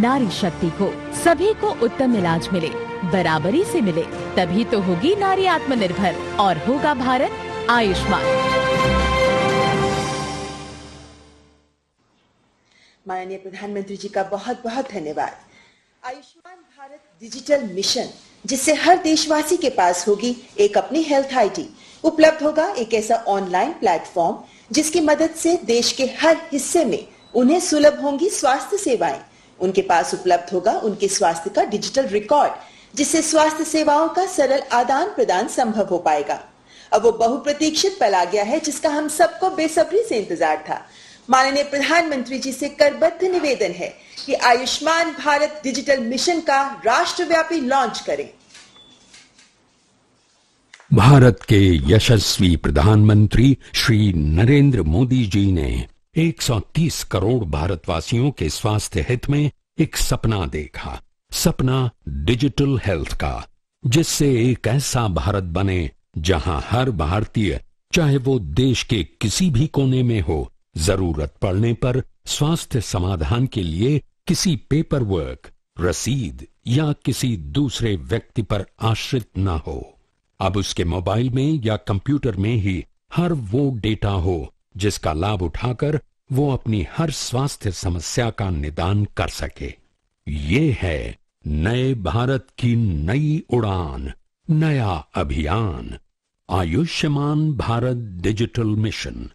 नारी शक्ति को। सभी को उत्तम इलाज मिले, बराबरी से मिले, तभी तो होगी नारी आत्मनिर्भर और होगा भारत आयुष्मान। माननीय प्रधानमंत्री जी का बहुत बहुत धन्यवाद। आयुष्मान भारत डिजिटल मिशन, जिससे हर देशवासी के पास होगी एक अपनी हेल्थ आईडी, उपलब्ध होगा एक ऐसा ऑनलाइन प्लेटफॉर्म जिसकी मदद से देश के हर हिस्से में उन्हें सुलभ होंगी स्वास्थ्य सेवाएं। उनके पास उपलब्ध होगा उनके स्वास्थ्य का डिजिटल रिकॉर्ड, जिससे स्वास्थ्य सेवाओं का सरल आदान प्रदान संभव हो पाएगा। अब वो बहुप्रतीक्षित पल आ गया है जिसका हम सबको बेसब्री से इंतजार था। माननीय प्रधानमंत्री जी से करबद्ध निवेदन है कि आयुष्मान भारत डिजिटल मिशन का राष्ट्रव्यापी लॉन्च करें। भारत के यशस्वी प्रधानमंत्री श्री नरेंद्र मोदी जी ने 130 करोड़ भारतवासियों के स्वास्थ्य हित में एक सपना देखा, सपना डिजिटल हेल्थ का, जिससे एक ऐसा भारत बने जहां हर भारतीय, चाहे वो देश के किसी भी कोने में हो, जरूरत पड़ने पर स्वास्थ्य समाधान के लिए किसी पेपर वर्क, रसीद या किसी दूसरे व्यक्ति पर आश्रित न हो। अब उसके मोबाइल में या कंप्यूटर में ही हर वो डेटा हो जिसका लाभ उठाकर वो अपनी हर स्वास्थ्य समस्या का निदान कर सके। ये है नए भारत की नई उड़ान, नया अभियान, आयुष्मान भारत डिजिटल मिशन।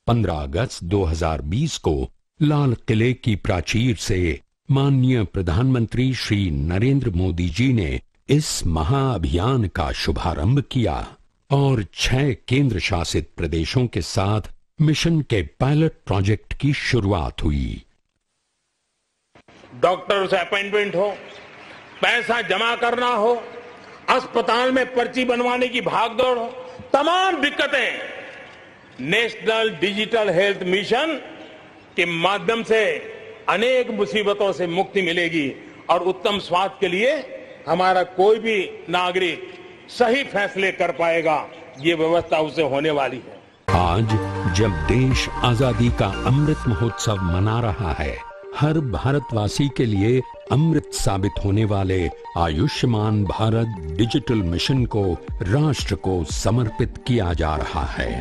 15 अगस्त 2020 को लाल किले की प्राचीर से माननीय प्रधानमंत्री श्री नरेंद्र मोदी जी ने इस महाअभियान का शुभारंभ किया और 6 केंद्र शासित प्रदेशों के साथ मिशन के पायलट प्रोजेक्ट की शुरुआत हुई। डॉक्टर से अपॉइंटमेंट हो, पैसा जमा करना हो, अस्पताल में पर्ची बनवाने की भागदौड़ हो, तमाम दिक्कतें नेशनल डिजिटल हेल्थ मिशन के माध्यम से अनेक मुसीबतों से मुक्ति मिलेगी और उत्तम स्वास्थ्य के लिए हमारा कोई भी नागरिक सही फैसले कर पाएगा। ये व्यवस्था उसे होने वाली है। आज जब देश आजादी का अमृत महोत्सव मना रहा है, हर भारतवासी के लिए अमृत साबित होने वाले आयुष्मान भारत डिजिटल मिशन को राष्ट्र को समर्पित किया जा रहा है।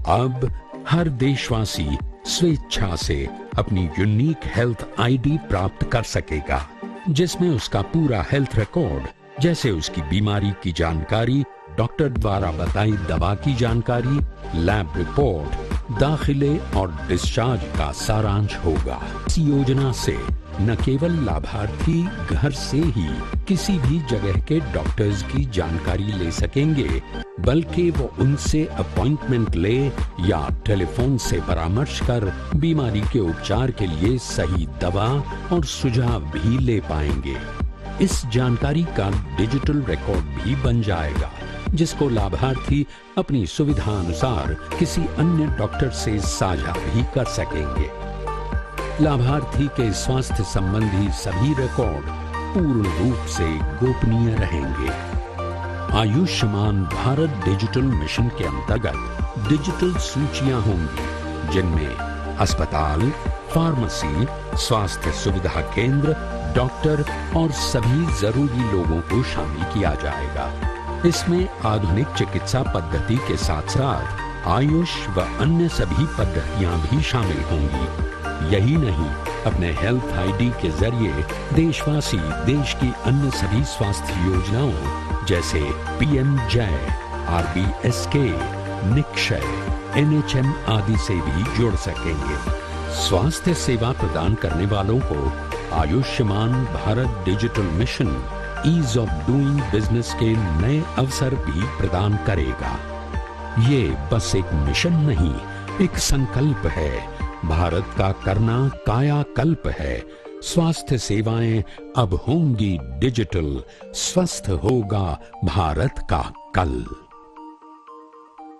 अब हर देशवासी स्वेच्छा से अपनी यूनिक हेल्थ आईडी प्राप्त कर सकेगा, जिसमें उसका पूरा हेल्थ रिकॉर्ड, जैसे उसकी बीमारी की जानकारी, डॉक्टर द्वारा बताई दवा की जानकारी, लैब रिपोर्ट, दाखिले और डिस्चार्ज का सारांश होगा। इस योजना से न केवल लाभार्थी घर से ही किसी भी जगह के डॉक्टर्स की जानकारी ले सकेंगे, बल्कि वो उनसे अपॉइंटमेंट ले या टेलीफोन से परामर्श कर बीमारी के उपचार के लिए सही दवा और सुझाव भी ले पाएंगे। इस जानकारी का डिजिटल रिकॉर्ड भी बन जाएगा, जिसको लाभार्थी अपनी सुविधा अनुसार किसी अन्य डॉक्टर से साझा भी कर सकेंगे। लाभार्थी के स्वास्थ्य संबंधी सभी रिकॉर्ड पूर्ण रूप से गोपनीय रहेंगे। आयुष्मान भारत डिजिटल मिशन के अंतर्गत डिजिटल सूचियां होंगी, जिनमें अस्पताल, फार्मेसी, स्वास्थ्य सुविधा केंद्र, डॉक्टर और सभी जरूरी लोगों को शामिल किया जाएगा। इसमें आधुनिक चिकित्सा पद्धति के साथ साथ आयुष व अन्य सभी पद्धतियां भी शामिल होंगी। यही नहीं, अपने हेल्थ आईडी के जरिए देशवासी देश की अन्य सभी स्वास्थ्य योजनाओं जैसे पीएम जय, आरबीएसके, निक्षय, एनएचएम आदि से भी जुड़ सकेंगे। स्वास्थ्य सेवा प्रदान करने वालों को Ayushman Bharat digital mission ease of doing business के नए अवसर भी प्रदान करेगा। ये बस एक मिशन नहीं, एक संकल्प है। भारत का करना कायाकल्प है। स्वास्थ्य सेवाएं अब होंगी डिजिटल, स्वस्थ होगा भारत का कल।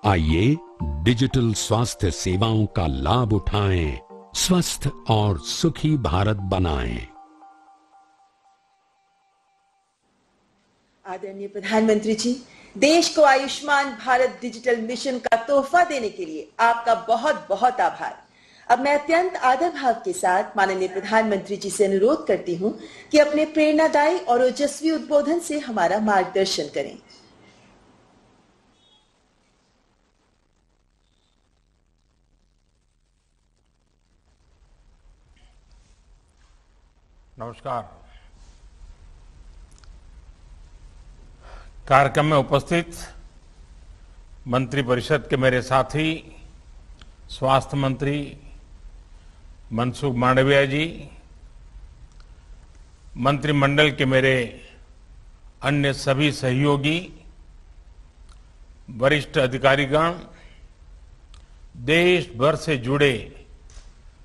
आइए डिजिटल स्वास्थ्य सेवाओं का लाभ उठाएं, स्वस्थ और सुखी भारत बनाएं। आदरणीय प्रधानमंत्री जी, देश को आयुष्मान भारत डिजिटल मिशन का तोहफा देने के लिए आपका बहुत बहुत आभार। अब मैं अत्यंत आदर भाव के साथ माननीय प्रधानमंत्री जी से अनुरोध करती हूं कि अपने प्रेरणादायी और ओजस्वी उद्बोधन से हमारा मार्गदर्शन करें। नमस्कार। कार्यक्रम में उपस्थित मंत्रिपरिषद के मेरे साथी स्वास्थ्य मंत्री मनसुख मांडविया जी, मंत्रिमंडल के मेरे अन्य सभी सहयोगी, वरिष्ठ अधिकारीगण, देश भर से जुड़े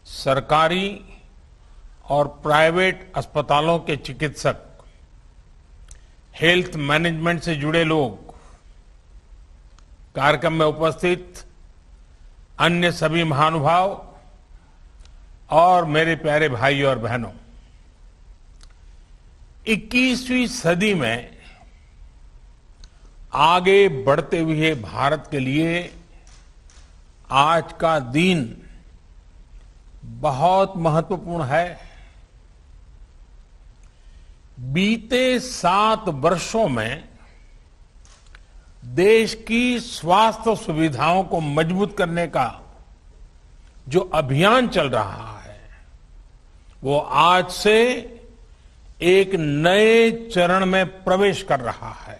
सरकारी और प्राइवेट अस्पतालों के चिकित्सक, हेल्थ मैनेजमेंट से जुड़े लोग, कार्यक्रम में उपस्थित अन्य सभी महानुभाव और मेरे प्यारे भाई और बहनों, 21वीं सदी में आगे बढ़ते हुए भारत के लिए आज का दिन बहुत महत्वपूर्ण है। बीते 7 वर्षों में देश की स्वास्थ्य सुविधाओं को मजबूत करने का जो अभियान चल रहा है, वो आज से एक नए चरण में प्रवेश कर रहा है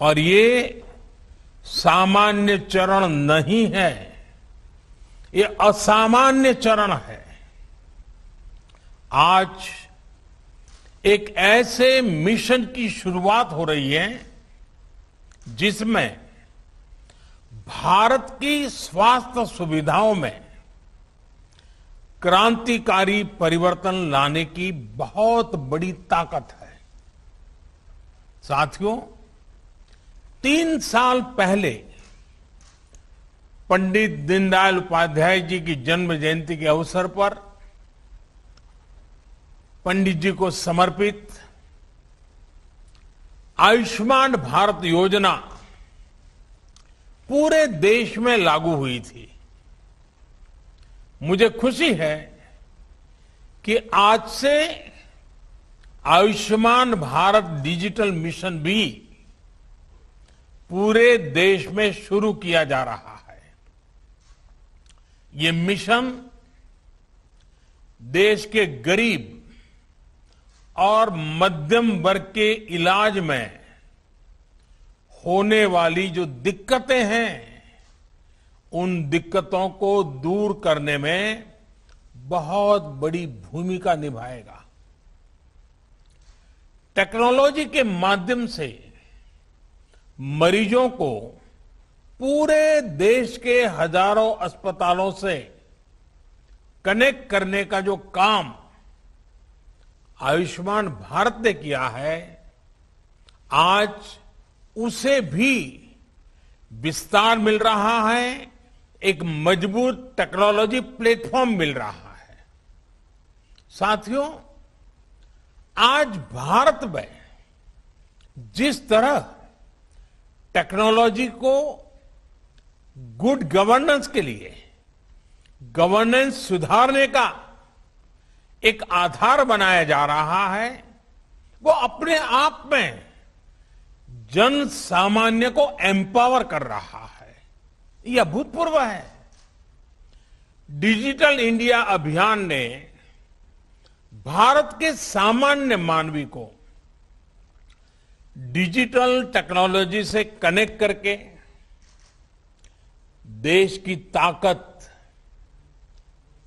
और ये सामान्य चरण नहीं है, ये असामान्य चरण है। आज एक ऐसे मिशन की शुरुआत हो रही है जिसमें भारत की स्वास्थ्य सुविधाओं में क्रांतिकारी परिवर्तन लाने की बहुत बड़ी ताकत है। साथियों, 3 साल पहले पंडित दीनदयाल उपाध्याय जी की जन्म जयंती के अवसर पर पंडित जी को समर्पित आयुष्मान भारत योजना पूरे देश में लागू हुई थी। मुझे खुशी है कि आज से आयुष्मान भारत डिजिटल मिशन भी पूरे देश में शुरू किया जा रहा है। ये मिशन देश के गरीब और मध्यम वर्ग के इलाज में होने वाली जो दिक्कतें हैं, उन दिक्कतों को दूर करने में बहुत बड़ी भूमिका निभाएगा। टेक्नोलॉजी के माध्यम से मरीजों को पूरे देश के हजारों अस्पतालों से कनेक्ट करने का जो काम आयुष्मान भारत ने किया है, आज उसे भी विस्तार मिल रहा है, एक मजबूत टेक्नोलॉजी प्लेटफॉर्म मिल रहा है। साथियों, आज भारत में जिस तरह टेक्नोलॉजी को गुड गवर्नेंस के लिए, गवर्नेंस सुधारने का एक आधार बनाया जा रहा है, वो अपने आप में जन सामान्य को एम्पावर कर रहा है। यह अभूतपूर्व है। डिजिटल इंडिया अभियान ने भारत के सामान्य मानवी को डिजिटल टेक्नोलॉजी से कनेक्ट करके देश की ताकत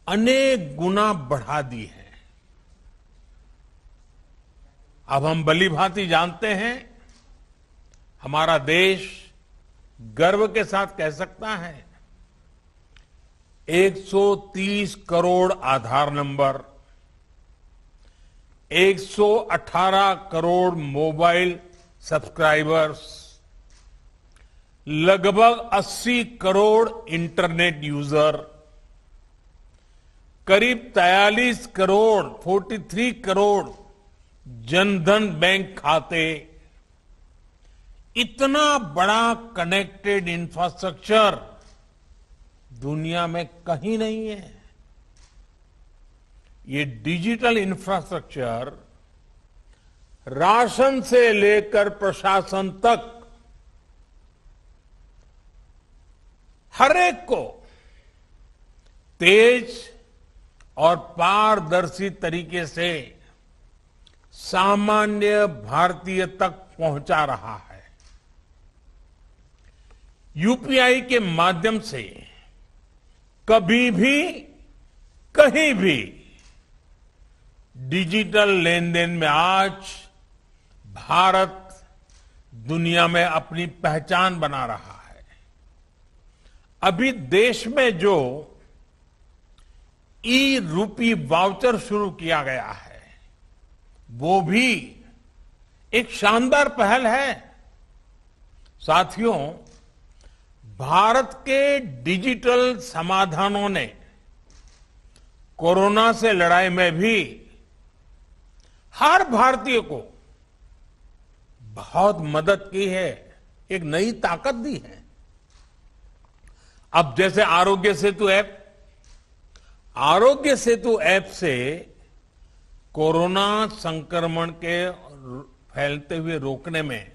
अनेक गुना बढ़ा दी है। अब हम भलीभांति जानते हैं, हमारा देश गर्व के साथ कह सकता है 130 करोड़ आधार नंबर, 118 करोड़ मोबाइल सब्सक्राइबर्स, लगभग 80 करोड़ इंटरनेट यूजर, करीब 43 करोड़ 43 करोड़ जनधन बैंक खाते, इतना बड़ा कनेक्टेड इंफ्रास्ट्रक्चर दुनिया में कहीं नहीं है। ये डिजिटल इंफ्रास्ट्रक्चर राशन से लेकर प्रशासन तक हर एक को तेज और पारदर्शी तरीके से सामान्य भारतीय तक पहुंचा रहा है। यूपीआई के माध्यम से कभी भी कहीं भी डिजिटल लेन देन में आज भारत दुनिया में अपनी पहचान बना रहा है। अभी देश में जो ई रूपी वाउचर शुरू किया गया है वो भी एक शानदार पहल है। साथियों, भारत के डिजिटल समाधानों ने कोरोना से लड़ाई में भी हर भारतीय को बहुत मदद की है, एक नई ताकत दी है। अब जैसे आरोग्य सेतु ऐप से कोरोना संक्रमण के फैलते हुए रोकने में